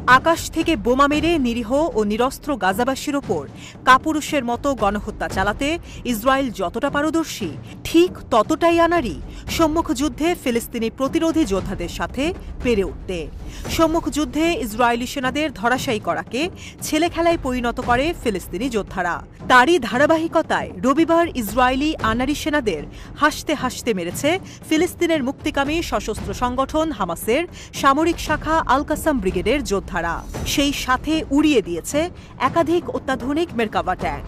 আকাশ থেকে বোমা মেরে নিরীহ ও নিরস্ত্র গাজাবাসীর ওপর কাপুরুষের মতো গণহত্যা চালাতে ইসরায়েল যতটা পারদর্শী ঠিক ততটাই আনাড়ি সম্মুখ যুদ্ধে ফিলিস্তিনি প্রতিরোধী যোদ্ধাদের সাথে পেরে উঠতে। সম্মুখ যুদ্ধে ইসরায়েলি সেনাদের ধরাশায়ী করাকে ছেলেখেলায় পরিণত করে ফিলিস্তিনি যোদ্ধারা। তারই ধারাবাহিকতায় রবিবার ইসরায়েলি আনাড়ি সেনাদের হাসতে হাসতে মেরেছে ফিলিস্তিনের মুক্তিকামী সশস্ত্র সংগঠন হামাসের সামরিক শাখা আল কাসাম ব্রিগেডের যোদ্ধারা। সেই সাথে উড়িয়ে দিয়েছে একাধিক অত্যাধুনিক মেরকাভা ট্যাঙ্ক।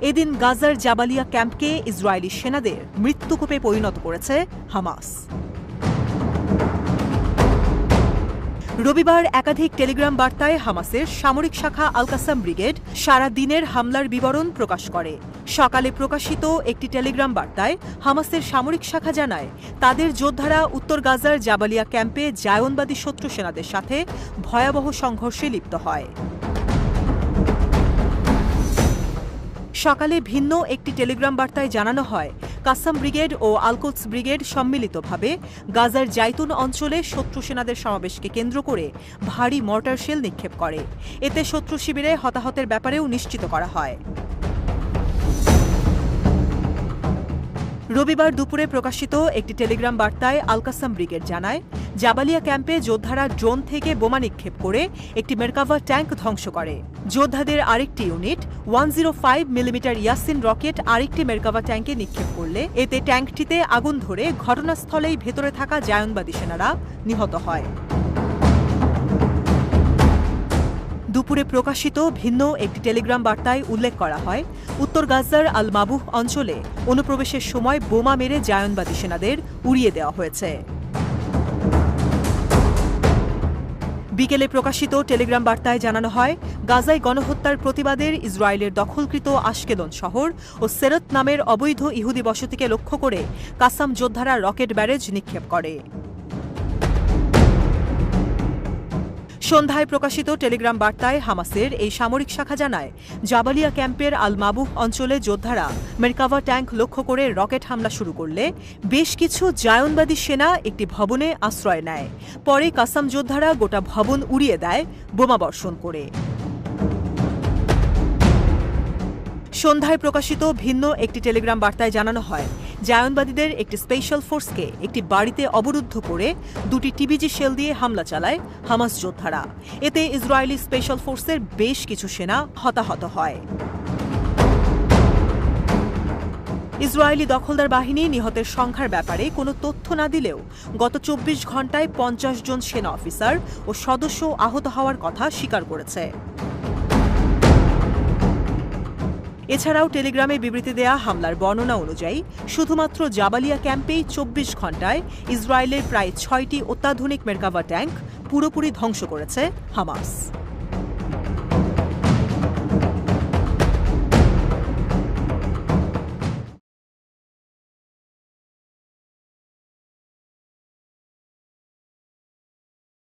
এদিন গাজার জাবালিয়া ক্যাম্পকে ইসরায়েলি সেনাদের মৃত্যুকূপে পরিণত করেছে হামাস। রবিবার একাধিক টেলিগ্রাম বার্তায় হামাসের সামরিক শাখা আল কাসাম ব্রিগেড সারা দিনের হামলার বিবরণ প্রকাশ করে। সকালে প্রকাশিত একটি টেলিগ্রাম বার্তায় হামাসের সামরিক শাখা জানায়, তাদের যোদ্ধারা উত্তর গাজার জাবালিয়া ক্যাম্পে জায়নবাদী শত্রু সেনাদের সাথে ভয়াবহ সংঘর্ষে লিপ্ত হয়। সকালে ভিন্ন একটি টেলিগ্রাম বার্তায় জানানো হয়, কাসাম ব্রিগেড ও আল-কুদস ব্রিগেড সম্মিলিতভাবে গাজার জাইতুন অঞ্চলে শত্রু সেনাদের সমাবেশকে কেন্দ্র করে ভারী মর্টার শেল নিক্ষেপ করে। এতে শত্রু শিবিরে হতাহতের ব্যাপারেও নিশ্চিত করা হয়। রবিবার দুপুরে প্রকাশিত একটি টেলিগ্রাম বার্তায় আল কাসাম ব্রিগেড জানায়, জাবালিয়া ক্যাম্পে যোদ্ধারা ড্রোন থেকে বোমা নিক্ষেপ করে একটি মেরকাভা ট্যাঙ্ক ধ্বংস করে। যোদ্ধাদের আরেকটি ইউনিট 105 মিলিমিটার ইয়াসিন রকেট আরেকটি মেরকাভা ট্যাঙ্কে নিক্ষেপ করলে এতে ট্যাঙ্কটিতে আগুন ধরে ঘটনাস্থলেই ভেতরে থাকা জায়নবাদী সেনারা নিহত হয়। দুপুরে প্রকাশিত ভিন্ন একটি টেলিগ্রাম বার্তায় উল্লেখ করা হয়, উত্তর গাজার আল মাবুহ অঞ্চলে অনুপ্রবেশের সময় বোমা মেরে জায়নবাদী সেনাদের উড়িয়ে দেওয়া হয়েছে। বিকেলে প্রকাশিত টেলিগ্রাম বার্তায় জানানো হয়, গাজায় গণহত্যার প্রতিবাদের ইসরায়েলের দখলকৃত আশকেলন শহর ও সেরত নামের অবৈধ ইহুদি বসতিকে লক্ষ্য করে কাসাম যোদ্ধারা রকেট ব্যারেজ নিক্ষেপ করে। সন্ধ্যায় প্রকাশিত টেলিগ্রাম বার্তায় হামাসের এই সামরিক শাখা জানায়, জাবালিয়া ক্যাম্পের আল মাবুহ অঞ্চলে যোদ্ধারা মেরকাভা ট্যাঙ্ক লক্ষ্য করে রকেট হামলা শুরু করলে বেশ কিছু জায়নবাদী সেনা একটি ভবনে আশ্রয় নেয়। পরে কাসাম যোদ্ধারা গোটা ভবন উড়িয়ে দেয় বোমাবর্ষণ করে। সন্ধ্যায় প্রকাশিত ভিন্ন একটি টেলিগ্রাম বার্তায় জানানো হয়, জায়নবাদীদের একটি স্পেশাল ফোর্সকে একটি বাড়িতে অবরুদ্ধ করে দুটি টিবিজি শেল দিয়ে হামলা চালায় হামাস যোদ্ধারা। এতে ইসরায়েলি স্পেশাল ফোর্সের বেশ কিছু সেনা হতাহত হয়। ইসরায়েলি দখলদার বাহিনী নিহতের সংখ্যার ব্যাপারে কোনো তথ্য না দিলেও গত 24 ঘণ্টায় 50 জন সেনা অফিসার ও সদস্য আহত হওয়ার কথা স্বীকার করেছে। এছাড়াও টেলিগ্রামে বিবৃতি দেয়া হামলার বর্ণনা অনুযায়ী শুধুমাত্র জাবালিয়া ক্যাম্পেই 24 ঘণ্টায় ইসরায়েলের প্রায় 6টি অত্যাধুনিক মেরকাভা ট্যাঙ্ক পুরোপুরি ধ্বংস করেছে হামাস।